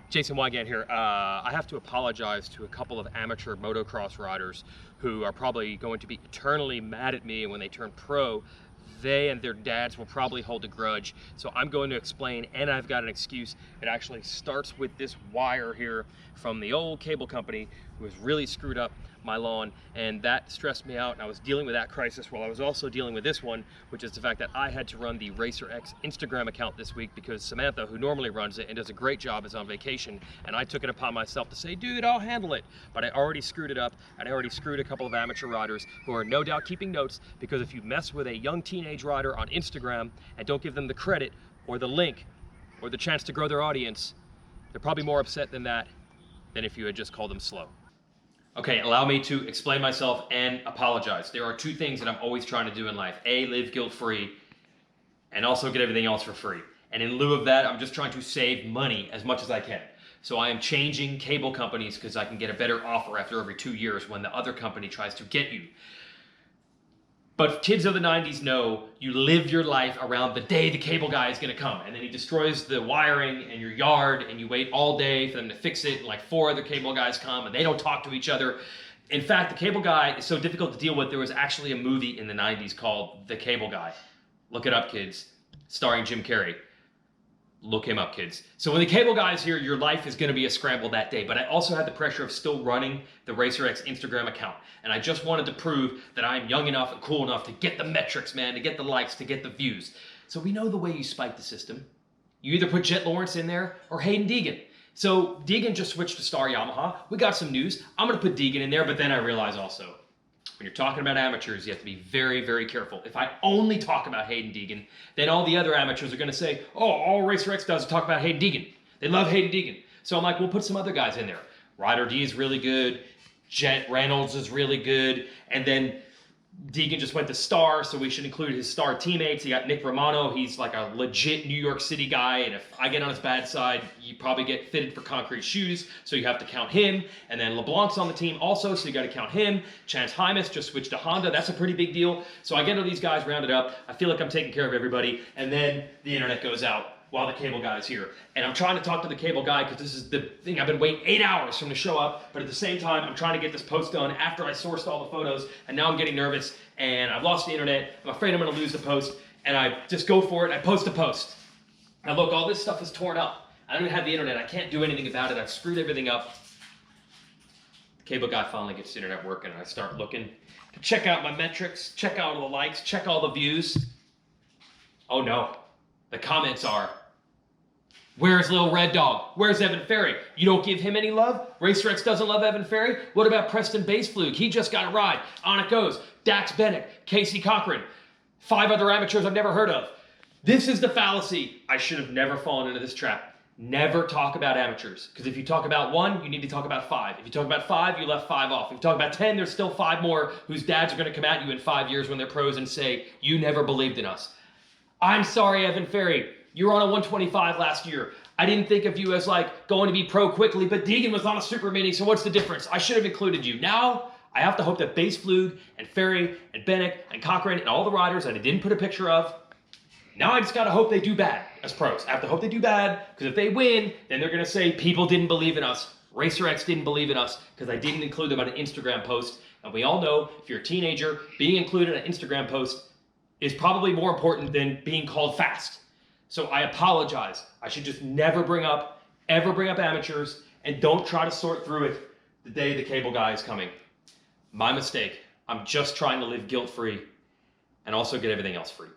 Jason Wygant here. I have to apologize to a couple of amateur motocross riders who are probably going to be eternally mad at me, and when they turn pro, they and their dads will probably hold a grudge. So I'm going to explain, and I've got an excuse. It actually starts with this wire here from the old cable company who has really screwed up my lawn, and that stressed me out, and I was dealing with that crisis while I was also dealing with this one, which is the fact that I had to run the RacerX Instagram account this week because Samantha, who normally runs it and does a great job, is on vacation, and I took it upon myself to say, dude, I'll handle it. But I already screwed it up, and I already screwed a couple of amateur riders who are no doubt keeping notes, because if you mess with a young teenage rider on Instagram and don't give them the credit or the link or the chance to grow their audience, they're probably more upset than that than if you had just called them slow. Okay, allow me to explain myself and apologize. There are two things that I'm always trying to do in life. A, live guilt-free, and also get everything else for free. And in lieu of that, I'm just trying to save money as much as I can. So I am changing cable companies because I can get a better offer after every 2 years when the other company tries to get you. But kids of the 90s know you live your life around the day the cable guy is gonna come, and then he destroys the wiring in your yard, and you wait all day for them to fix it, and like 4 other cable guys come, and they don't talk to each other. In fact, the cable guy is so difficult to deal with, there was actually a movie in the 90s called The Cable Guy. Look it up, kids. Starring Jim Carrey. Look him up, kids. So when the cable guy is here, your life is going to be a scramble that day. But I also had the pressure of still running the RacerX Instagram account. And I just wanted to prove that I'm young enough and cool enough to get the metrics, man, to get the likes, to get the views. So we know the way you spike the system. You either put Jet Lawrence in there or Hayden Deegan. So Deegan just switched to Star Yamaha. We got some news. I'm going to put Deegan in there, but then I realize also, when you're talking about amateurs, you have to be very, very careful. If I only talk about Hayden Deegan, then all the other amateurs are going to say, oh, all RacerX does is talk about Hayden Deegan. They love Hayden Deegan. So I'm like, we'll put some other guys in there. Ryder D is really good. Jet Reynolds is really good. And then Deegan just went to Star, so we should include his Star teammates. You got Nick Romano. He's like a legit New York City guy, and if I get on his bad side, you probably get fitted for concrete shoes, so you have to count him. And then LeBlanc's on the team also, so you got to count him. Chance Hymas just switched to Honda. That's a pretty big deal. So I get all these guys rounded up. I feel like I'm taking care of everybody, and then the internet goes out while the cable guy is here. And I'm trying to talk to the cable guy because this is the thing. I've been waiting 8 hours for him to show up, but at the same time, I'm trying to get this post done after I sourced all the photos, and now I'm getting nervous, and I've lost the internet. I'm afraid I'm gonna lose the post, and I just go for it, and I post a post. Now look, all this stuff is torn up. I don't even have the internet. I can't do anything about it. I've screwed everything up. The cable guy finally gets the internet working, and I start looking to check out my metrics, check out all the likes, check all the views. Oh no. The comments are, where's Lil Red Dog? Where's Evan Ferry? You don't give him any love? RacerX doesn't love Evan Ferry? What about Preston Baseflug? He just got a ride. On it goes. Dax Bennett, Casey Cochran, 5 other amateurs I've never heard of. This is the fallacy. I should have never fallen into this trap. Never talk about amateurs. Because if you talk about 1, you need to talk about 5. If you talk about 5, you left 5 off. If you talk about 10, there's still 5 more whose dads are going to come at you in 5 years when they're pros and say, you never believed in us. I'm sorry, Evan Ferry. You were on a 125 last year. I didn't think of you as like going to be pro quickly, but Deegan was on a super mini, so what's the difference? I should have included you. Now, I have to hope that Baseflug and Ferry and Bennett and Cochran and all the riders that I didn't put a picture of, now I just got to hope they do bad as pros. I have to hope they do bad, because if they win, then they're going to say people didn't believe in us. RacerX didn't believe in us because I didn't include them on an Instagram post. And we all know, if you're a teenager, being included in an Instagram post is probably more important than being called fast. So I apologize. I should just never ever bring up amateurs, and don't try to sort through it the day the cable guy is coming. My mistake. I'm just trying to live guilt-free and also get everything else free.